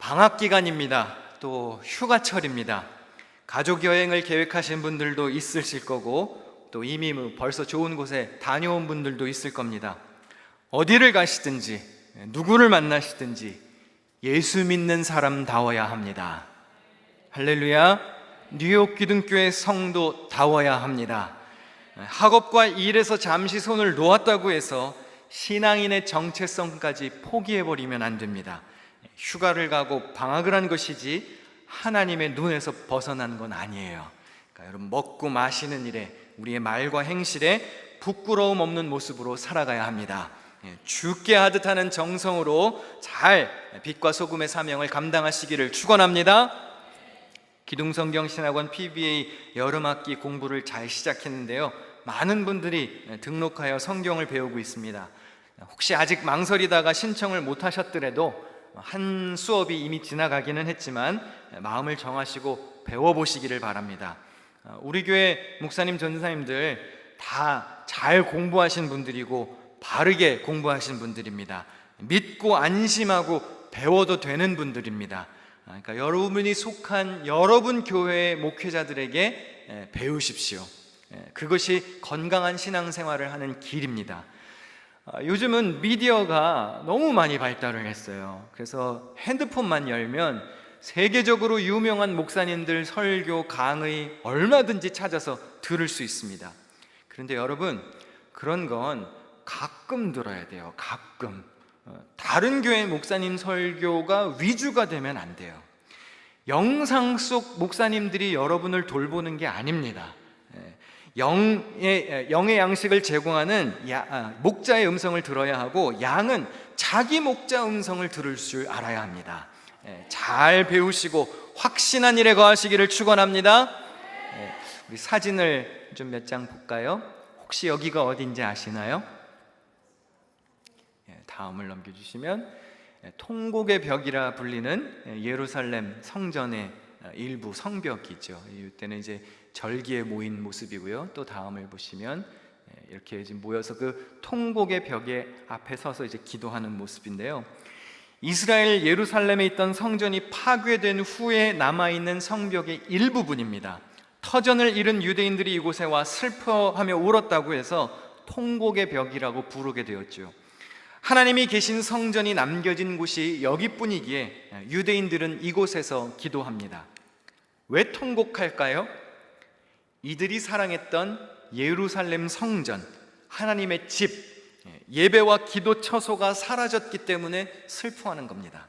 방학 기간입니다. 또 휴가철입니다. 가족 여행을 계획하신 분들도 있으실 거고, 또 이미 벌써 좋은 곳에 다녀온 분들도 있을 겁니다. 어디를 가시든지 누구를 만나시든지 예수 믿는 사람다워야 합니다. 할렐루야. 뉴욕 기둥교회 성도다워야 합니다. 학업과 일에서 잠시 손을 놓았다고 해서 신앙인의 정체성까지 포기해버리면 안 됩니다. 휴가를 가고 방학을 한 것이지 하나님의 눈에서 벗어난 건 아니에요. 그러니까 여러분, 먹고 마시는 일에, 우리의 말과 행실에 부끄러움 없는 모습으로 살아가야 합니다. 죽게 하듯 하는 정성으로 잘 빛과 소금의 사명을 감당하시기를 축원합니다. 기둥성경신학원 PBA 여름학기 공부를 잘 시작했는데요, 많은 분들이 등록하여 성경을 배우고 있습니다. 혹시 아직 망설이다가 신청을 못 하셨더라도 한 수업이 이미 지나가기는 했지만 마음을 정하시고 배워보시기를 바랍니다. 우리 교회 목사님, 전사님들 다 잘 공부하신 분들이고 바르게 공부하신 분들입니다. 믿고 안심하고 배워도 되는 분들입니다. 그러니까 여러분이 속한 여러분 교회의 목회자들에게 배우십시오. 그것이 건강한 신앙생활을 하는 길입니다. 요즘은 미디어가 너무 많이 발달을 했어요. 그래서 핸드폰만 열면 세계적으로 유명한 목사님들 설교, 강의 얼마든지 찾아서 들을 수 있습니다. 그런데 여러분, 그런 건 가끔 들어야 돼요. 가끔. 다른 교회 목사님 설교가 위주가 되면 안 돼요. 영상 속 목사님들이 여러분을 돌보는 게 아닙니다. 영의 양식을 제공하는 목자의 음성을 들어야 하고, 양은 자기 목자 음성을 들을 줄 알아야 합니다. 잘 배우시고 확신한 일에 거하시기를 축원합니다. 우리 사진을 좀 몇 장 볼까요? 혹시 여기가 어딘지 아시나요? 다음을 넘겨주시면 통곡의 벽이라 불리는 예루살렘 성전의 일부 성벽이죠. 이때는 이제 절기에 모인 모습이고요. 또 다음을 보시면 이렇게 지금 모여서 그 통곡의 벽에 앞에 서서 이제 기도하는 모습인데요. 이스라엘 예루살렘에 있던 성전이 파괴된 후에 남아있는 성벽의 일부분입니다. 터전을 잃은 유대인들이 이곳에 와 슬퍼하며 울었다고 해서 통곡의 벽이라고 부르게 되었죠. 하나님이 계신 성전이 남겨진 곳이 여기뿐이기에 유대인들은 이곳에서 기도합니다. 왜 통곡할까요? 이들이 사랑했던 예루살렘 성전, 하나님의 집, 예배와 기도 처소가 사라졌기 때문에 슬퍼하는 겁니다.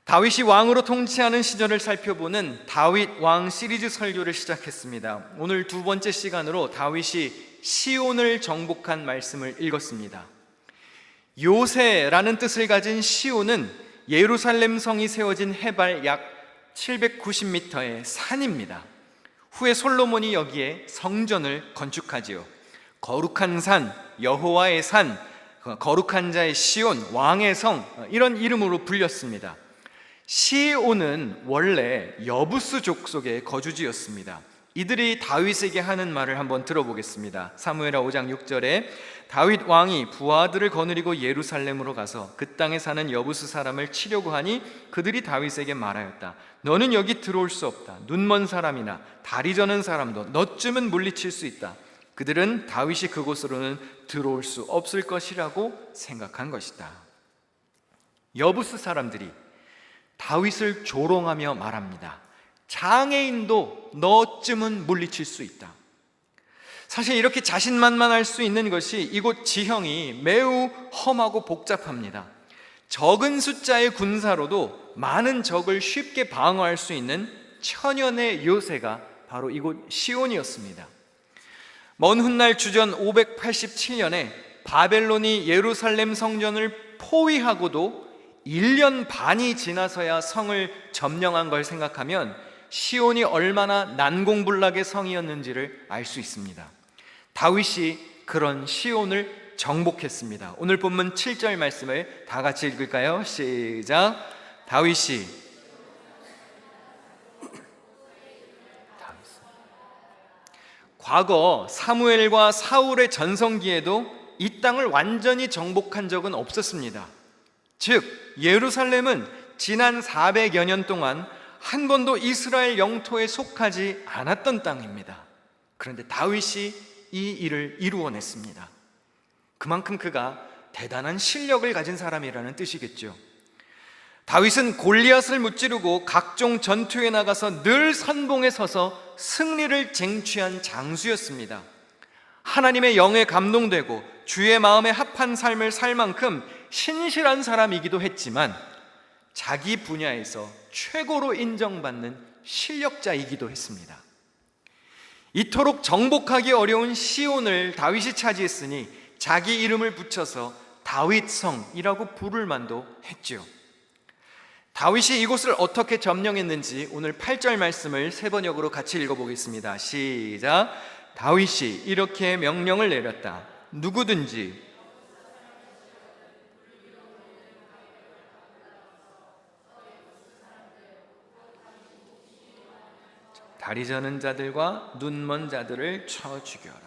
다윗이 왕으로 통치하는 시절을 살펴보는 다윗 왕 시리즈 설교를 시작했습니다. 오늘 두 번째 시간으로 다윗이 시온을 정복한 말씀을 읽었습니다. 요새라는 뜻을 가진 시온은 예루살렘 성이 세워진 해발 약 790m의 산입니다. 후에 솔로몬이 여기에 성전을 건축하지요. 거룩한 산, 여호와의 산, 거룩한 자의 시온, 왕의 성, 이런 이름으로 불렸습니다. 시온은 원래 여부스 족속의 거주지였습니다. 이들이 다윗에게 하는 말을 한번 들어보겠습니다. 사무엘하 5장 6절에 다윗 왕이 부하들을 거느리고 예루살렘으로 가서 그 땅에 사는 여부스 사람을 치려고 하니 그들이 다윗에게 말하였다. 너는 여기 들어올 수 없다. 눈먼 사람이나 다리 저는 사람도 너쯤은 물리칠 수 있다. 그들은 다윗이 그곳으로는 들어올 수 없을 것이라고 생각한 것이다. 여부스 사람들이 다윗을 조롱하며 말합니다. 장애인도 너쯤은 물리칠 수 있다. 사실 이렇게 자신만만할 수 있는 것이 이곳 지형이 매우 험하고 복잡합니다. 적은 숫자의 군사로도 많은 적을 쉽게 방어할 수 있는 천연의 요새가 바로 이곳 시온이었습니다. 먼 훗날 주전 587년에 바벨론이 예루살렘 성전을 포위하고도 1년 반이 지나서야 성을 점령한 걸 생각하면 시온이 얼마나 난공불락의 성이었는지를 알 수 있습니다. 다윗이 그런 시온을 정복했습니다. 오늘 본문 7절 말씀을 다 같이 읽을까요? 시작. 다윗이 과거 사무엘과 사울의 전성기에도 이 땅을 완전히 정복한 적은 없었습니다. 즉 예루살렘은 지난 400여 년 동안 한 번도 이스라엘 영토에 속하지 않았던 땅입니다. 그런데 다윗이 이 일을 이루어냈습니다. 그만큼 그가 대단한 실력을 가진 사람이라는 뜻이겠죠. 다윗은 골리앗을 무찌르고 각종 전투에 나가서 늘 선봉에 서서 승리를 쟁취한 장수였습니다. 하나님의 영에 감동되고 주의 마음에 합한 삶을 살 만큼 신실한 사람이기도 했지만 자기 분야에서 최고로 인정받는 실력자이기도 했습니다. 이토록 정복하기 어려운 시온을 다윗이 차지했으니 자기 이름을 붙여서 다윗성이라고 부를 만도 했죠. 다윗이 이곳을 어떻게 점령했는지 오늘 8절 말씀을 세 번역으로 같이 읽어보겠습니다. 시작. 다윗이 이렇게 명령을 내렸다. 누구든지 다리 저는 자들과 눈먼 자들을 쳐 죽여라.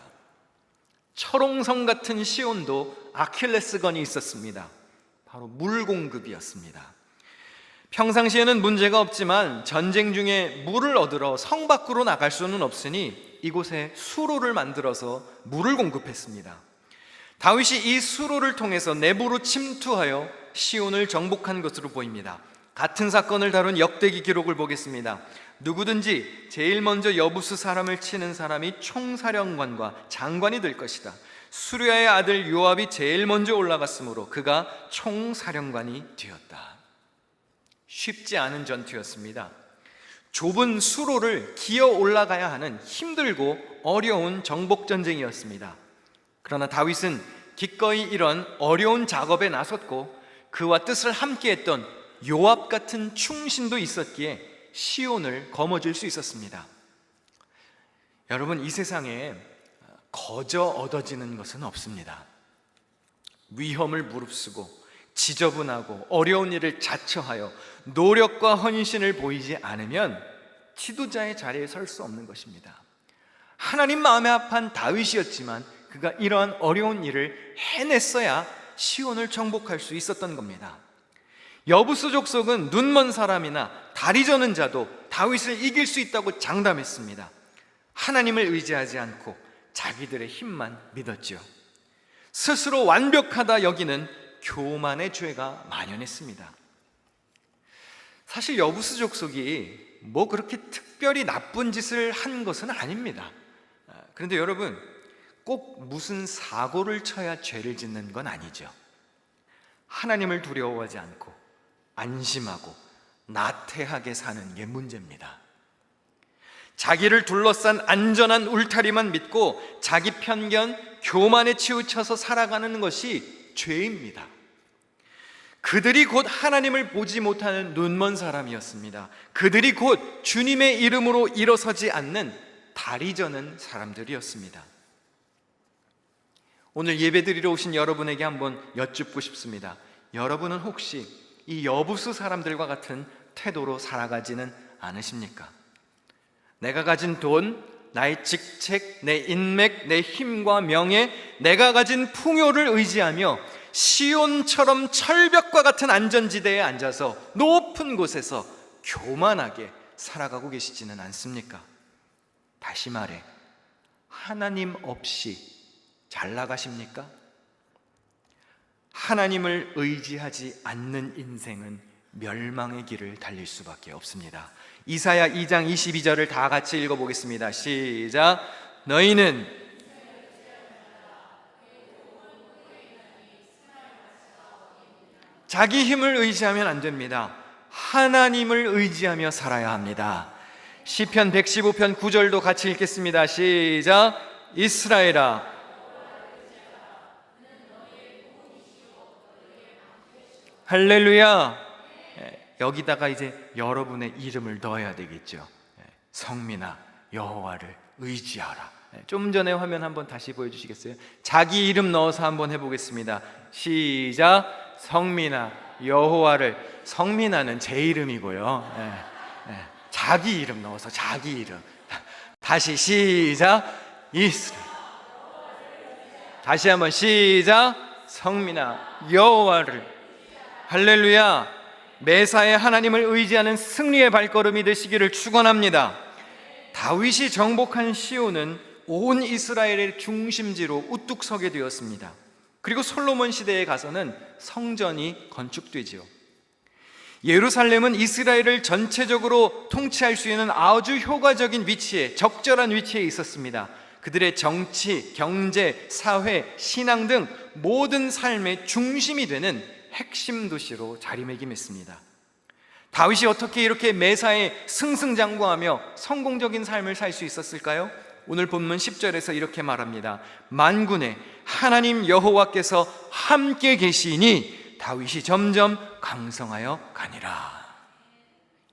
철옹성 같은 시온도 아킬레스건이 있었습니다. 바로 물 공급이었습니다. 평상시에는 문제가 없지만 전쟁 중에 물을 얻으러 성 밖으로 나갈 수는 없으니 이곳에 수로를 만들어서 물을 공급했습니다. 다윗이 이 수로를 통해서 내부로 침투하여 시온을 정복한 것으로 보입니다. 같은 사건을 다룬 역대기 기록을 보겠습니다. 누구든지 제일 먼저 여부스 사람을 치는 사람이 총사령관과 장관이 될 것이다. 수르야의 아들 요압이 제일 먼저 올라갔으므로 그가 총사령관이 되었다. 쉽지 않은 전투였습니다. 좁은 수로를 기어 올라가야 하는 힘들고 어려운 정복전쟁이었습니다. 그러나 다윗은 기꺼이 이런 어려운 작업에 나섰고 그와 뜻을 함께했던 요압 같은 충신도 있었기에 시온을 거머쥘 수 있었습니다. 여러분, 이 세상에 거저 얻어지는 것은 없습니다. 위험을 무릅쓰고 지저분하고 어려운 일을 자처하여 노력과 헌신을 보이지 않으면 지도자의 자리에 설 수 없는 것입니다. 하나님 마음에 합한 다윗이었지만 그가 이러한 어려운 일을 해냈어야 시온을 정복할 수 있었던 겁니다. 여부스 족속은 눈먼 사람이나 다리 저는 자도 다윗을 이길 수 있다고 장담했습니다. 하나님을 의지하지 않고 자기들의 힘만 믿었죠. 스스로 완벽하다 여기는 교만의 죄가 만연했습니다. 사실 여부스 족속이 뭐 그렇게 특별히 나쁜 짓을 한 것은 아닙니다. 그런데 여러분, 꼭 무슨 사고를 쳐야 죄를 짓는 건 아니죠. 하나님을 두려워하지 않고 안심하고 나태하게 사는 게 문제입니다. 자기를 둘러싼 안전한 울타리만 믿고 자기 편견, 교만에 치우쳐서 살아가는 것이 죄입니다. 그들이 곧 하나님을 보지 못하는 눈먼 사람이었습니다. 그들이 곧 주님의 이름으로 일어서지 않는 다리 저는 사람들이었습니다. 오늘 예배드리러 오신 여러분에게 한번 여쭙고 싶습니다. 여러분은 혹시 이 여부스 사람들과 같은 태도로 살아가지는 않으십니까? 내가 가진 돈, 나의 직책, 내 인맥, 내 힘과 명예, 내가 가진 풍요를 의지하며 시온처럼 철벽과 같은 안전지대에 앉아서 높은 곳에서 교만하게 살아가고 계시지는 않습니까? 다시 말해, 하나님 없이 잘 나가십니까? 하나님을 의지하지 않는 인생은 멸망의 길을 달릴 수밖에 없습니다. 이사야 2장 22절을 다 같이 읽어보겠습니다. 시작. 너희는 자기 힘을 의지하면 안 됩니다. 하나님을 의지하며 살아야 합니다. 시편 115편 9절도 같이 읽겠습니다. 시작. 이스라엘아, 할렐루야. 여기다가 이제 여러분의 이름을 넣어야 되겠죠. 성민아, 여호와를 의지하라. 좀 전에 화면 한번 다시 보여주시겠어요? 자기 이름 넣어서 한번 해보겠습니다. 시작. 성민아, 여호와를. 성민아는 제 이름이고요. 자기 이름 넣어서 자기 이름. 다시 시작. 이스라엘. 다시 한번 시작. 성민아, 여호와를. 할렐루야. 매사에 하나님을 의지하는 승리의 발걸음이 되시기를 축원합니다. 다윗이 정복한 시온은 온 이스라엘의 중심지로 우뚝 서게 되었습니다. 그리고 솔로몬 시대에 가서는 성전이 건축되지요. 예루살렘은 이스라엘을 전체적으로 통치할 수 있는 아주 효과적인 위치에, 적절한 위치에 있었습니다. 그들의 정치, 경제, 사회, 신앙 등 모든 삶의 중심이 되는 핵심 도시로 자리매김했습니다. 다윗이 어떻게 이렇게 매사에 승승장구하며 성공적인 삶을 살 수 있었을까요? 오늘 본문 10절에서 이렇게 말합니다. 만군의 하나님 여호와께서 함께 계시니 다윗이 점점 강성하여 가니라.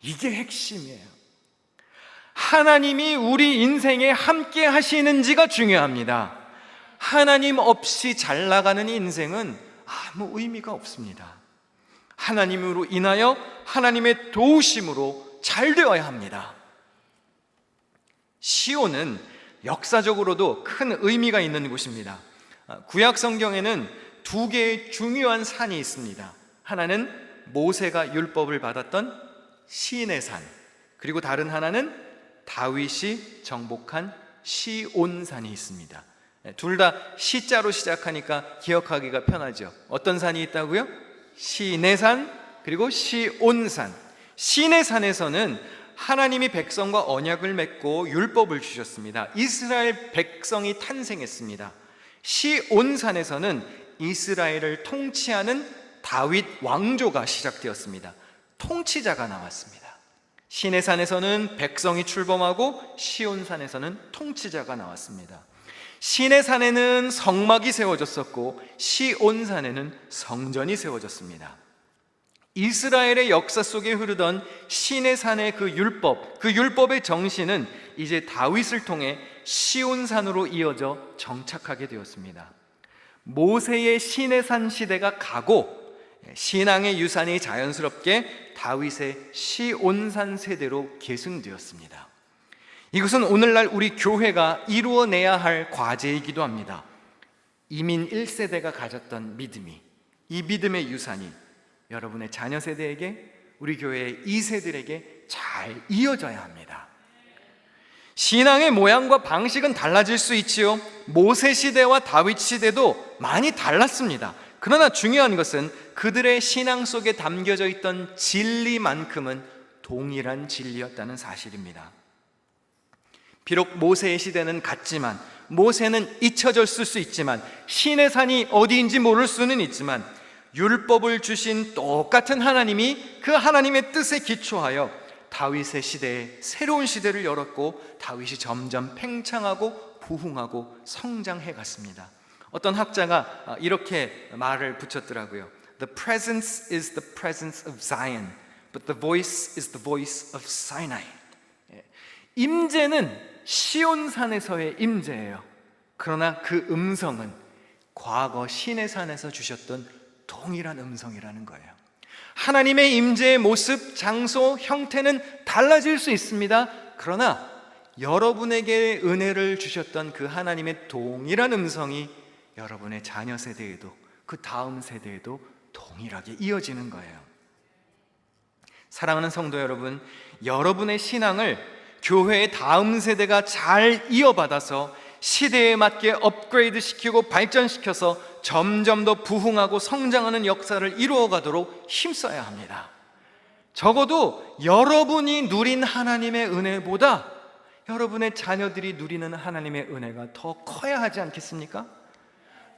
이게 핵심이에요. 하나님이 우리 인생에 함께 하시는지가 중요합니다. 하나님 없이 잘 나가는 인생은 아무 의미가 없습니다. 하나님으로 인하여 하나님의 도우심으로 잘 되어야 합니다. 시온은 역사적으로도 큰 의미가 있는 곳입니다. 구약 성경에는 두 개의 중요한 산이 있습니다. 하나는 모세가 율법을 받았던 시내산, 그리고 다른 하나는 다윗이 정복한 시온산이 있습니다. 둘 다 시자로 시작하니까 기억하기가 편하죠. 어떤 산이 있다고요? 시내산, 그리고 시온산. 시내산에서는 하나님이 백성과 언약을 맺고 율법을 주셨습니다. 이스라엘 백성이 탄생했습니다. 시온산에서는 이스라엘을 통치하는 다윗 왕조가 시작되었습니다. 통치자가 나왔습니다. 시내산에서는 백성이 출범하고 시온산에서는 통치자가 나왔습니다. 시내산에는 성막이 세워졌었고 시온산에는 성전이 세워졌습니다. 이스라엘의 역사 속에 흐르던 시내산의 그 율법의 정신은 이제 다윗을 통해 시온산으로 이어져 정착하게 되었습니다. 모세의 시내산 시대가 가고 신앙의 유산이 자연스럽게 다윗의 시온산 세대로 계승되었습니다. 이것은 오늘날 우리 교회가 이루어내야 할 과제이기도 합니다. 이민 1세대가 가졌던 믿음이, 이 믿음의 유산이 여러분의 자녀 세대에게, 우리 교회의 2세들에게 잘 이어져야 합니다. 신앙의 모양과 방식은 달라질 수 있지요. 모세 시대와 다윗 시대도 많이 달랐습니다. 그러나 중요한 것은 그들의 신앙 속에 담겨져 있던 진리만큼은 동일한 진리였다는 사실입니다. 비록 모세의 시대는 같지만, 모세는 잊혀졌을 수 있지만, 시내산이 어디인지 모를 수는 있지만, 율법을 주신 똑같은 하나님이 그 하나님의 뜻에 기초하여 다윗의 시대에 새로운 시대를 열었고, 다윗이 점점 팽창하고 부흥하고 성장해 갔습니다. 어떤 학자가 이렇게 말을 붙였더라고요. The presence is the presence of Zion, but the voice is the voice of Sinai. 임재는 시온산에서의 임재예요. 그러나 그 음성은 과거 시내산에서 주셨던 동일한 음성이라는 거예요. 하나님의 임재의 모습, 장소, 형태는 달라질 수 있습니다. 그러나 여러분에게 은혜를 주셨던 그 하나님의 동일한 음성이 여러분의 자녀 세대에도, 그 다음 세대에도 동일하게 이어지는 거예요. 사랑하는 성도 여러분, 여러분의 신앙을 교회의 다음 세대가 잘 이어받아서 시대에 맞게 업그레이드 시키고 발전시켜서 점점 더 부흥하고 성장하는 역사를 이루어가도록 힘써야 합니다. 적어도 여러분이 누린 하나님의 은혜보다 여러분의 자녀들이 누리는 하나님의 은혜가 더 커야 하지 않겠습니까?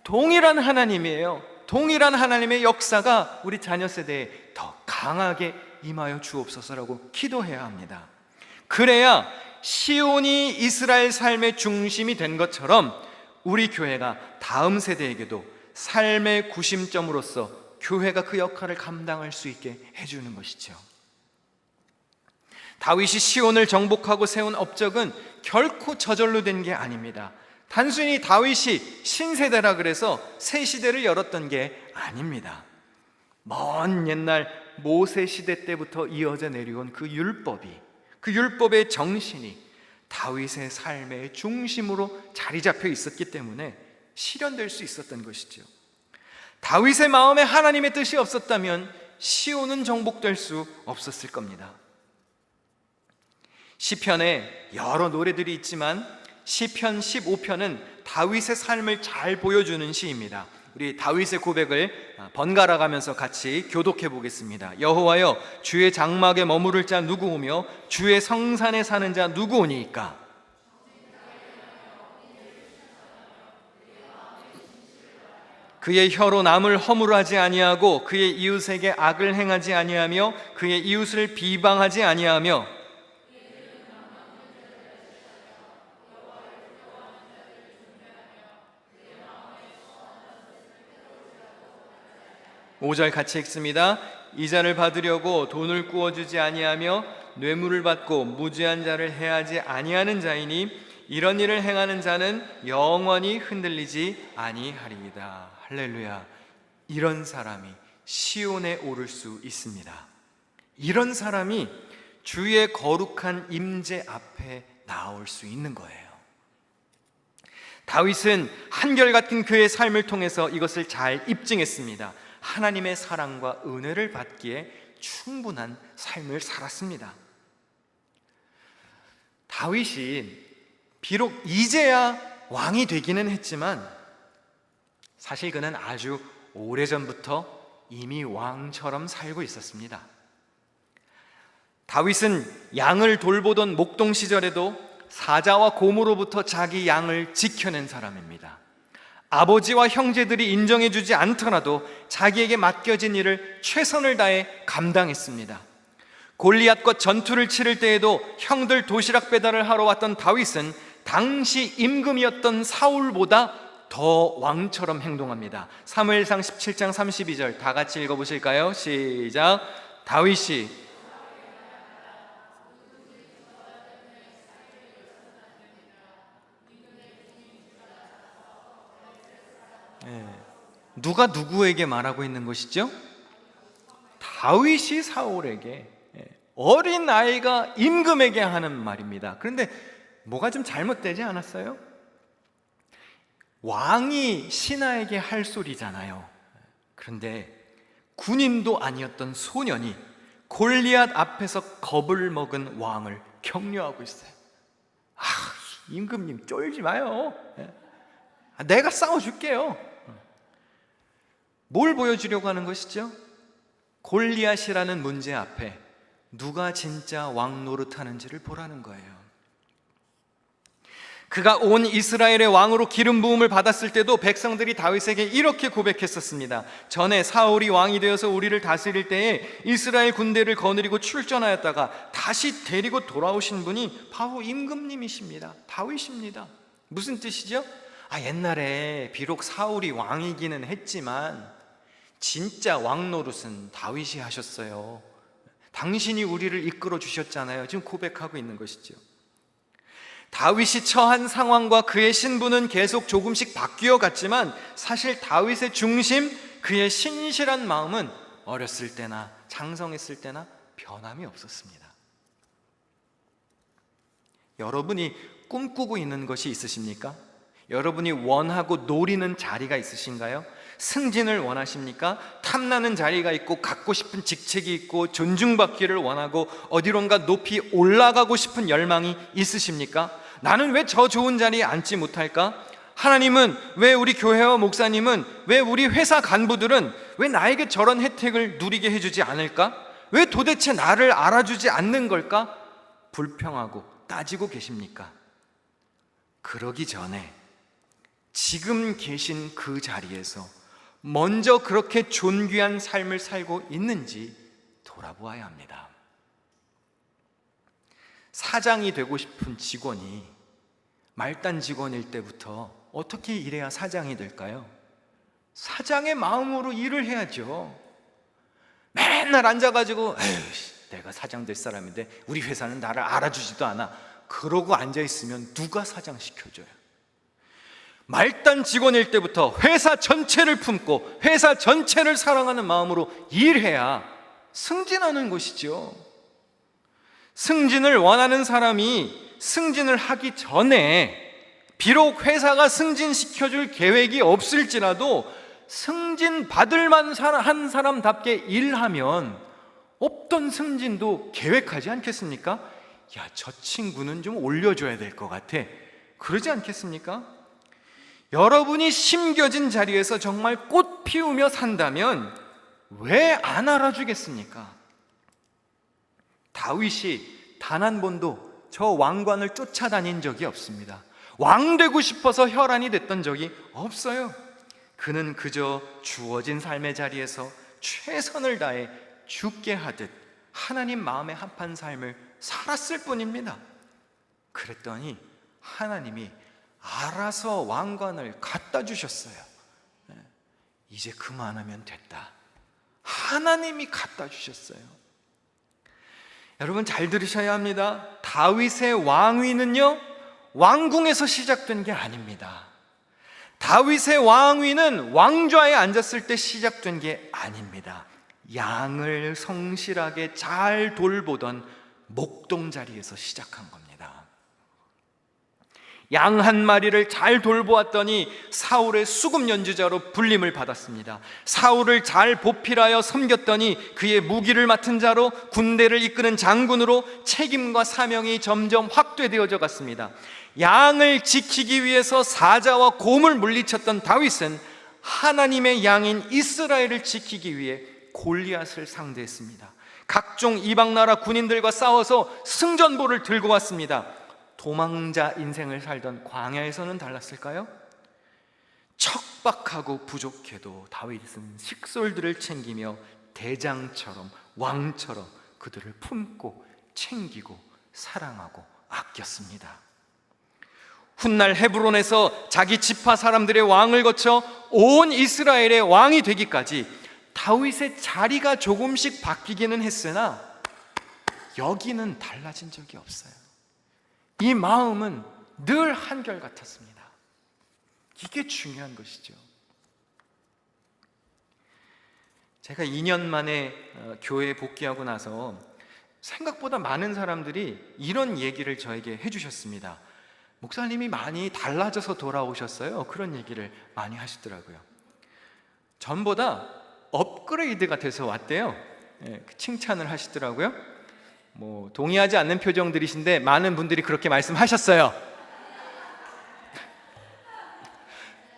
동일한 하나님이에요. 동일한 하나님의 역사가 우리 자녀 세대에 더 강하게 임하여 주옵소서라고 기도해야 합니다. 그래야 시온이 이스라엘 삶의 중심이 된 것처럼 우리 교회가 다음 세대에게도 삶의 구심점으로서 교회가 그 역할을 감당할 수 있게 해주는 것이죠. 다윗이 시온을 정복하고 세운 업적은 결코 저절로 된 게 아닙니다. 단순히 다윗이 신세대라 그래서 새 시대를 열었던 게 아닙니다. 먼 옛날 모세 시대 때부터 이어져 내려온 그 율법의 정신이 다윗의 삶의 중심으로 자리 잡혀 있었기 때문에 실현될 수 있었던 것이죠. 다윗의 마음에 하나님의 뜻이 없었다면 시온은 정복될 수 없었을 겁니다. 시편에 여러 노래들이 있지만 시편 15편은 다윗의 삶을 잘 보여주는 시입니다. 우리 다윗의 고백을 번갈아 가면서 같이 교독해 보겠습니다. 여호와여, 주의 장막에 머무를 자 누구오며 주의 성산에 사는 자 누구오니까? 그의 혀로 남을 허물하지 아니하고 그의 이웃에게 악을 행하지 아니하며 그의 이웃을 비방하지 아니하며 5절 같이 읽습니다. 이자를 받으려고 돈을 구워주지 아니하며 뇌물을 받고 무죄한 자를 해하지 아니하는 자이니 이런 일을 행하는 자는 영원히 흔들리지 아니하리이다. 할렐루야. 이런 사람이 시온에 오를 수 있습니다. 이런 사람이 주의 거룩한 임재 앞에 나올 수 있는 거예요. 다윗은 한결같은 그의 삶을 통해서 이것을 잘 입증했습니다. 하나님의 사랑과 은혜를 받기에 충분한 삶을 살았습니다. 다윗이 비록 이제야 왕이 되기는 했지만 사실 그는 아주 오래전부터 이미 왕처럼 살고 있었습니다. 다윗은 양을 돌보던 목동 시절에도 사자와 곰으로부터 자기 양을 지켜낸 사람입니다. 아버지와 형제들이 인정해주지 않더라도 자기에게 맡겨진 일을 최선을 다해 감당했습니다. 골리앗과 전투를 치를 때에도 형들 도시락 배달을 하러 왔던 다윗은 당시 임금이었던 사울보다 더 왕처럼 행동합니다. 사무엘상 17장 32절 다 같이 읽어보실까요? 시작. 다윗이 누가 누구에게 말하고 있는 것이죠? 다윗이 사울에게, 어린 아이가 임금에게 하는 말입니다. 그런데 뭐가 좀 잘못되지 않았어요? 왕이 신하에게 할 소리잖아요. 그런데 군인도 아니었던 소년이 골리앗 앞에서 겁을 먹은 왕을 격려하고 있어요. 임금님 쫄지 마요. 내가 싸워줄게요. 뭘 보여주려고 하는 것이죠? 골리앗이라는 문제 앞에 누가 진짜 왕 노릇하는지를 보라는 거예요. 그가 온 이스라엘의 왕으로 기름 부음을 받았을 때도 백성들이 다윗에게 이렇게 고백했었습니다. 전에 사울이 왕이 되어서 우리를 다스릴 때에 이스라엘 군대를 거느리고 출전하였다가 다시 데리고 돌아오신 분이 바로 임금님이십니다. 다윗입니다. 무슨 뜻이죠? 옛날에 비록 사울이 왕이기는 했지만 진짜 왕 노릇은 다윗이 하셨어요. 당신이 우리를 이끌어 주셨잖아요. 지금 고백하고 있는 것이죠. 다윗이 처한 상황과 그의 신분은 계속 조금씩 바뀌어 갔지만 사실 다윗의 중심, 그의 신실한 마음은 어렸을 때나 장성했을 때나 변함이 없었습니다. 여러분이 꿈꾸고 있는 것이 있으십니까? 여러분이 원하고 노리는 자리가 있으신가요? 승진을 원하십니까? 탐나는 자리가 있고 갖고 싶은 직책이 있고 존중받기를 원하고 어디론가 높이 올라가고 싶은 열망이 있으십니까? 나는 왜 저 좋은 자리에 앉지 못할까? 하나님은 왜, 우리 교회와 목사님은 왜, 우리 회사 간부들은 왜 나에게 저런 혜택을 누리게 해주지 않을까? 왜 도대체 나를 알아주지 않는 걸까? 불평하고 따지고 계십니까? 그러기 전에 지금 계신 그 자리에서 먼저 그렇게 존귀한 삶을 살고 있는지 돌아보아야 합니다. 사장이 되고 싶은 직원이 말단 직원일 때부터 어떻게 일해야 사장이 될까요? 사장의 마음으로 일을 해야죠. 맨날 앉아가지고 내가 사장 될 사람인데 우리 회사는 나를 알아주지도 않아, 그러고 앉아있으면 누가 사장 시켜줘요? 말단 직원일 때부터 회사 전체를 품고 회사 전체를 사랑하는 마음으로 일해야 승진하는 것이죠. 승진을 원하는 사람이 승진을 하기 전에 비록 회사가 승진시켜줄 계획이 없을지라도 승진 받을 만한 사람답게 일하면 없던 승진도 계획하지 않겠습니까? 야, 저 친구는 좀 올려줘야 될 것 같아. 그러지 않겠습니까? 여러분이 심겨진 자리에서 정말 꽃 피우며 산다면 왜 안 알아주겠습니까? 다윗이 단 한 번도 저 왕관을 쫓아다닌 적이 없습니다. 왕 되고 싶어서 혈안이 됐던 적이 없어요. 그는 그저 주어진 삶의 자리에서 최선을 다해 죽게 하듯 하나님 마음에 합한 삶을 살았을 뿐입니다. 그랬더니 하나님이 알아서 왕관을 갖다 주셨어요. 이제 그만하면 됐다. 하나님이 갖다 주셨어요. 여러분 잘 들으셔야 합니다. 다윗의 왕위는요, 왕궁에서 시작된 게 아닙니다. 다윗의 왕위는 왕좌에 앉았을 때 시작된 게 아닙니다. 양을 성실하게 잘 돌보던 목동 자리에서 시작한 겁니다. 양 한 마리를 잘 돌보았더니 사울의 수금 연주자로 불림을 받았습니다. 사울을 잘 보필하여 섬겼더니 그의 무기를 맡은 자로, 군대를 이끄는 장군으로 책임과 사명이 점점 확대되어져 갔습니다. 양을 지키기 위해서 사자와 곰을 물리쳤던 다윗은 하나님의 양인 이스라엘을 지키기 위해 골리앗을 상대했습니다. 각종 이방 나라 군인들과 싸워서 승전보를 들고 왔습니다. 도망자 인생을 살던 광야에서는 달랐을까요? 척박하고 부족해도 다윗은 식솔들을 챙기며 대장처럼, 왕처럼 그들을 품고 챙기고 사랑하고 아꼈습니다. 훗날 헤브론에서 자기 지파 사람들의 왕을 거쳐 온 이스라엘의 왕이 되기까지 다윗의 자리가 조금씩 바뀌기는 했으나 여기는 달라진 적이 없어요. 이 마음은 늘 한결같았습니다. 이게 중요한 것이죠. 제가 2년 만에 교회에 복귀하고 나서 생각보다 많은 사람들이 이런 얘기를 저에게 해주셨습니다. 목사님이 많이 달라져서 돌아오셨어요. 그런 얘기를 많이 하시더라고요. 전보다 업그레이드가 돼서 왔대요. 칭찬을 하시더라고요. 동의하지 않는 표정들이신데 많은 분들이 그렇게 말씀하셨어요.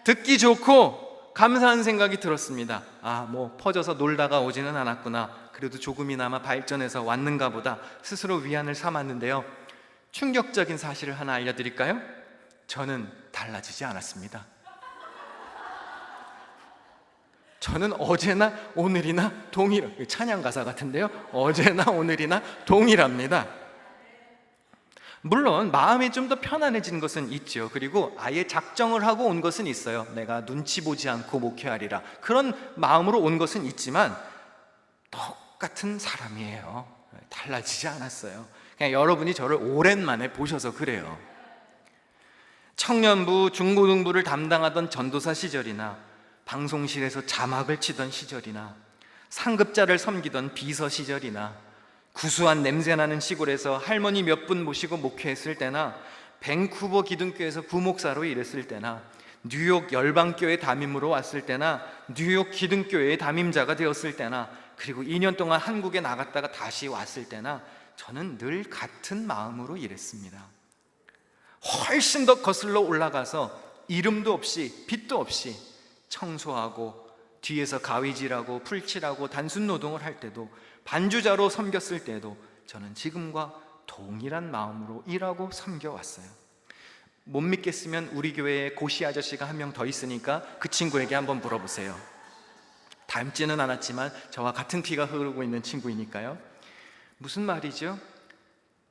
듣기 좋고 감사한 생각이 들었습니다. 퍼져서 놀다가 오지는 않았구나. 그래도 조금이나마 발전해서 왔는가 보다 스스로 위안을 삼았는데요. 충격적인 사실을 하나 알려드릴까요? 저는 달라지지 않았습니다. 저는 어제나 오늘이나 찬양 가사 같은데요. 어제나 오늘이나 동일합니다. 물론 마음이 좀 더 편안해진 것은 있죠. 그리고 아예 작정을 하고 온 것은 있어요. 내가 눈치 보지 않고 목회하리라. 그런 마음으로 온 것은 있지만 똑같은 사람이에요. 달라지지 않았어요. 그냥 여러분이 저를 오랜만에 보셔서 그래요. 청년부, 중고등부를 담당하던 전도사 시절이나 방송실에서 자막을 치던 시절이나 상급자를 섬기던 비서 시절이나 구수한 냄새나는 시골에서 할머니 몇 분 모시고 목회했을 때나 밴쿠버 기둥교에서 부목사로 일했을 때나 뉴욕 열방교회 담임으로 왔을 때나 뉴욕 기둥교회의 담임자가 되었을 때나 그리고 2년 동안 한국에 나갔다가 다시 왔을 때나 저는 늘 같은 마음으로 일했습니다. 훨씬 더 거슬러 올라가서 이름도 없이 빛도 없이 청소하고 뒤에서 가위질하고 풀칠하고 단순 노동을 할 때도 반주자로 섬겼을 때도 저는 지금과 동일한 마음으로 일하고 섬겨왔어요. 못 믿겠으면 우리 교회에 고시 아저씨가 한 명 더 있으니까 그 친구에게 한번 물어보세요. 닮지는 않았지만 저와 같은 피가 흐르고 있는 친구이니까요. 무슨 말이죠?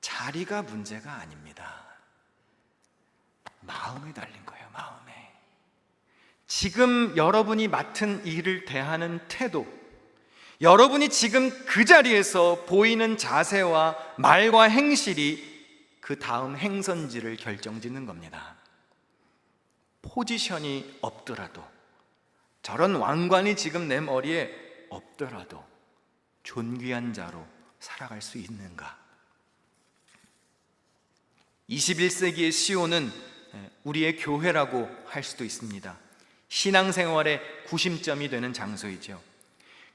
자리가 문제가 아닙니다. 마음에 달린 거예요. 마음에. 지금 여러분이 맡은 일을 대하는 태도, 여러분이 지금 그 자리에서 보이는 자세와 말과 행실이 그 다음 행선지를 결정짓는 겁니다. 포지션이 없더라도, 저런 왕관이 지금 내 머리에 없더라도 존귀한 자로 살아갈 수 있는가? 21세기의 시온은 우리의 교회라고 할 수도 있습니다. 신앙생활의 구심점이 되는 장소이죠.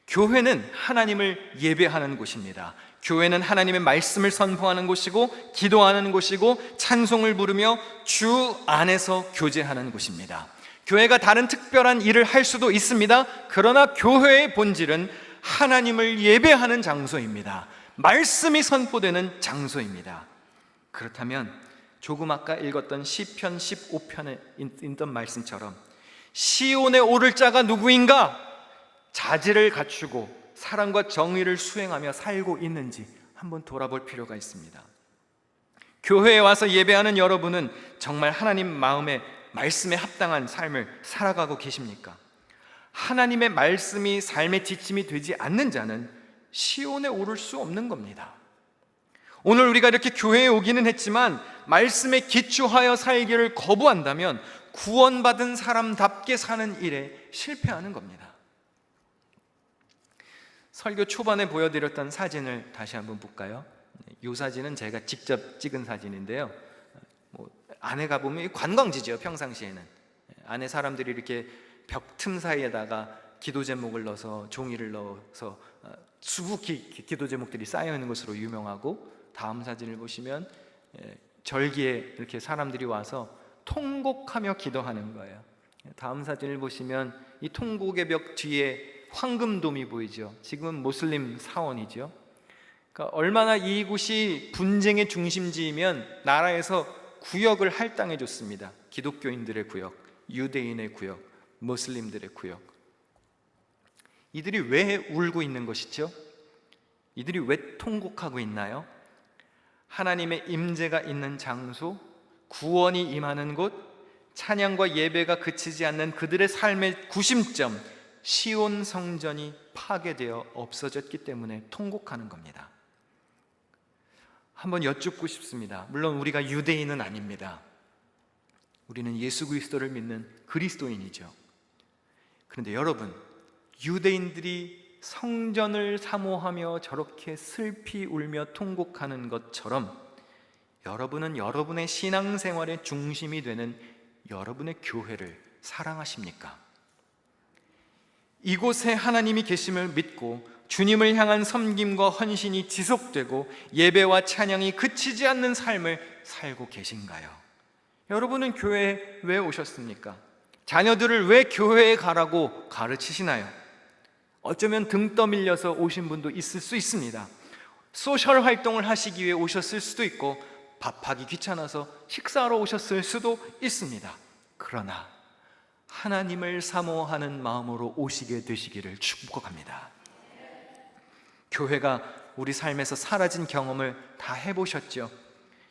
교회는 하나님을 예배하는 곳입니다. 교회는 하나님의 말씀을 선포하는 곳이고 기도하는 곳이고 찬송을 부르며 주 안에서 교제하는 곳입니다. 교회가 다른 특별한 일을 할 수도 있습니다. 그러나 교회의 본질은 하나님을 예배하는 장소입니다. 말씀이 선포되는 장소입니다. 그렇다면 조금 아까 읽었던 시편 15편에 있던 말씀처럼 시온에 오를 자가 누구인가? 자질을 갖추고 사랑과 정의를 수행하며 살고 있는지 한번 돌아볼 필요가 있습니다. 교회에 와서 예배하는 여러분은 정말 하나님 마음의 말씀에 합당한 삶을 살아가고 계십니까? 하나님의 말씀이 삶의 지침이 되지 않는 자는 시온에 오를 수 없는 겁니다. 오늘 우리가 이렇게 교회에 오기는 했지만 말씀에 기초하여 살기를 거부한다면 구원받은 사람답게 사는 일에 실패하는 겁니다. 설교 초반에 보여드렸던 사진을 다시 한번 볼까요? 이 사진은 제가 직접 찍은 사진인데요. 안에 가보면 관광지죠. 평상시에는 안에 사람들이 이렇게 벽 틈 사이에다가 기도 제목을 넣어서 종이를 넣어서 수북히 기도 제목들이 쌓여 있는 것으로 유명하고, 다음 사진을 보시면 절기에 이렇게 사람들이 와서 통곡하며 기도하는 거예요. 다음 사진을 보시면 이 통곡의 벽 뒤에 황금돔이 보이죠. 지금은 모슬림 사원이죠. 그러니까 얼마나 이곳이 분쟁의 중심지이면 나라에서 구역을 할당해 줬습니다. 기독교인들의 구역, 유대인의 구역, 모슬림들의 구역. 이들이 왜 울고 있는 것이죠? 이들이 왜 통곡하고 있나요? 하나님의 임재가 있는 장소, 구원이 임하는 곳, 찬양과 예배가 그치지 않는 그들의 삶의 구심점, 시온 성전이 파괴되어 없어졌기 때문에 통곡하는 겁니다. 한번 여쭙고 싶습니다. 물론 우리가 유대인은 아닙니다. 우리는 예수 그리스도를 믿는 그리스도인이죠. 그런데 여러분, 유대인들이 성전을 사모하며 저렇게 슬피 울며 통곡하는 것처럼 여러분은 여러분의 신앙생활의 중심이 되는 여러분의 교회를 사랑하십니까? 이곳에 하나님이 계심을 믿고 주님을 향한 섬김과 헌신이 지속되고 예배와 찬양이 그치지 않는 삶을 살고 계신가요? 여러분은 교회에 왜 오셨습니까? 자녀들을 왜 교회에 가라고 가르치시나요? 어쩌면 등 떠밀려서 오신 분도 있을 수 있습니다. 소셜 활동을 하시기 위해 오셨을 수도 있고 밥하기 귀찮아서 식사하러 오셨을 수도 있습니다. 그러나 하나님을 사모하는 마음으로 오시게 되시기를 축복합니다. 교회가 우리 삶에서 사라진 경험을 다 해보셨죠?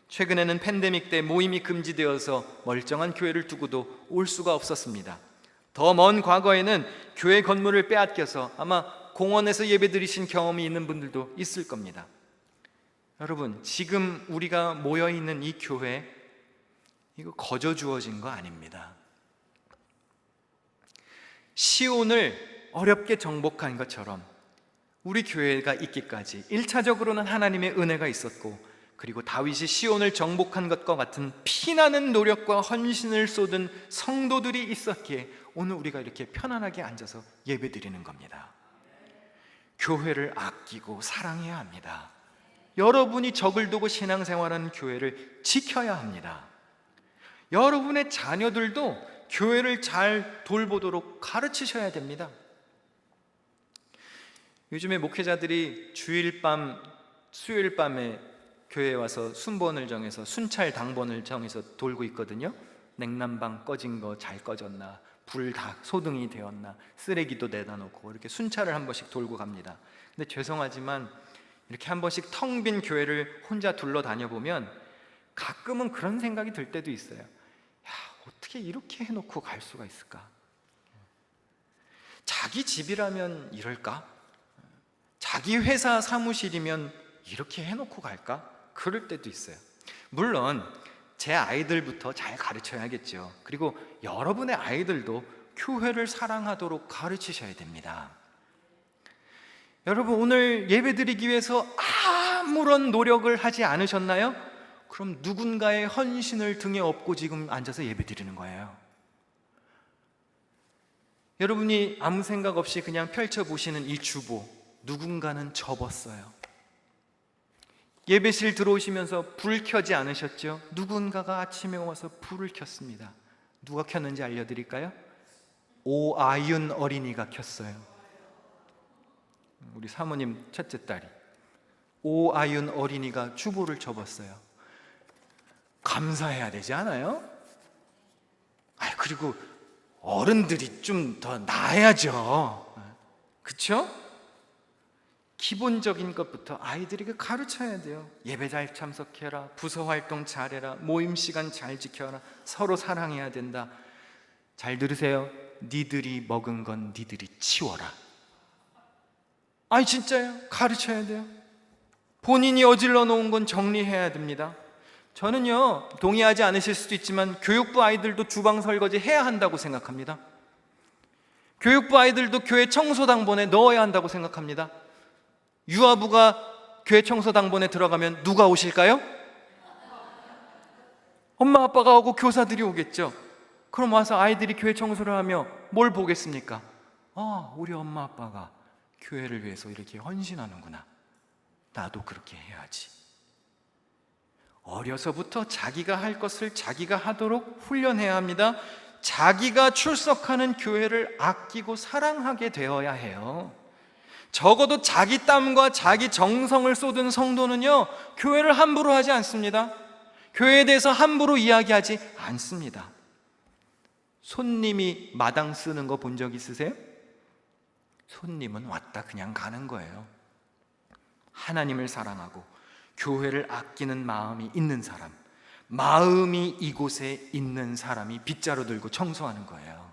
최근에는 팬데믹 때 모임이 금지되어서 멀쩡한 교회를 두고도 올 수가 없었습니다. 더 먼 과거에는 교회 건물을 빼앗겨서 아마 공원에서 예배드리신 경험이 있는 분들도 있을 겁니다. 여러분, 지금 우리가 모여있는 이 교회, 이거 거저 주어진 거 아닙니다. 시온을 어렵게 정복한 것처럼 우리 교회가 있기까지 1차적으로는 하나님의 은혜가 있었고, 그리고 다윗이 시온을 정복한 것과 같은 피나는 노력과 헌신을 쏟은 성도들이 있었기에 오늘 우리가 이렇게 편안하게 앉아서 예배드리는 겁니다. 교회를 아끼고 사랑해야 합니다. 여러분이 적을 두고 신앙생활하는 교회를 지켜야 합니다. 여러분의 자녀들도 교회를 잘 돌보도록 가르치셔야 됩니다. 요즘에 목회자들이 주일 밤, 수요일 밤에 교회에 와서 순번을 정해서 순찰 당번을 정해서 돌고 있거든요. 냉난방 꺼진 거 잘 꺼졌나, 불 다 소등이 되었나, 쓰레기도 내다 놓고 이렇게 순찰을 한 번씩 돌고 갑니다. 근데 죄송하지만 이렇게 한 번씩 텅 빈 교회를 혼자 둘러 다녀보면 가끔은 그런 생각이 들 때도 있어요. 야, 어떻게 이렇게 해놓고 갈 수가 있을까? 자기 집이라면 이럴까? 자기 회사 사무실이면 이렇게 해놓고 갈까? 그럴 때도 있어요. 물론 제 아이들부터 잘 가르쳐야겠죠. 그리고 여러분의 아이들도 교회를 사랑하도록 가르치셔야 됩니다. 여러분, 오늘 예배드리기 위해서 아무런 노력을 하지 않으셨나요? 그럼 누군가의 헌신을 등에 업고 지금 앉아서 예배드리는 거예요. 여러분이 아무 생각 없이 그냥 펼쳐보시는 이 주보, 누군가는 접었어요. 예배실 들어오시면서 불 켜지 않으셨죠? 누군가가 아침에 와서 불을 켰습니다. 누가 켰는지 알려드릴까요? 오아윤 어린이가 켰어요. 우리 사모님 첫째 딸이 오아윤 어린이가 주보를 접었어요. 감사해야 되지 않아요? 그리고 어른들이 좀 더 나아야죠. 그렇죠? 기본적인 것부터 아이들에게 가르쳐야 돼요. 예배 잘 참석해라, 부서 활동 잘해라, 모임 시간 잘 지켜라, 서로 사랑해야 된다. 잘 들으세요. 니들이 먹은 건 니들이 치워라. 진짜요? 가르쳐야 돼요. 본인이 어질러 놓은 건 정리해야 됩니다. 저는요, 동의하지 않으실 수도 있지만 교육부 아이들도 주방 설거지 해야 한다고 생각합니다. 교육부 아이들도 교회 청소당번에 넣어야 한다고 생각합니다. 유아부가 교회 청소당번에 들어가면 누가 오실까요? 엄마 아빠가 오고 교사들이 오겠죠. 그럼 와서 아이들이 교회 청소를 하며 뭘 보겠습니까? 우리 엄마 아빠가 교회를 위해서 이렇게 헌신하는구나. 나도 그렇게 해야지. 어려서부터 자기가 할 것을 자기가 하도록 훈련해야 합니다. 자기가 출석하는 교회를 아끼고 사랑하게 되어야 해요. 적어도 자기 땀과 자기 정성을 쏟은 성도는요, 교회를 함부로 하지 않습니다. 교회에 대해서 함부로 이야기하지 않습니다. 손님이 마당 쓰는 거 본 적 있으세요? 손님은 왔다 그냥 가는 거예요. 하나님을 사랑하고 교회를 아끼는 마음이 있는 사람, 마음이 이곳에 있는 사람이 빗자루 들고 청소하는 거예요.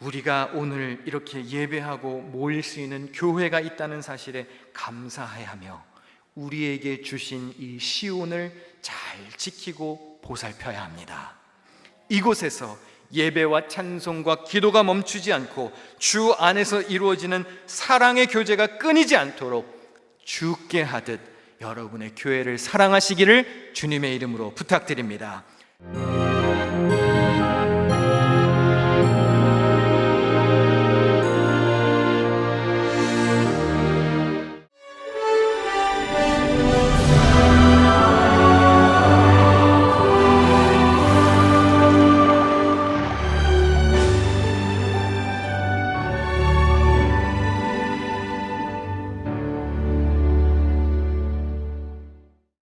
우리가 오늘 이렇게 예배하고 모일 수 있는 교회가 있다는 사실에 감사해하며 우리에게 주신 이 시온을 잘 지키고 보살펴야 합니다. 이곳에서 예배와 찬송과 기도가 멈추지 않고 주 안에서 이루어지는 사랑의 교제가 끊이지 않도록 주께 하듯 여러분의 교회를 사랑하시기를 주님의 이름으로 부탁드립니다.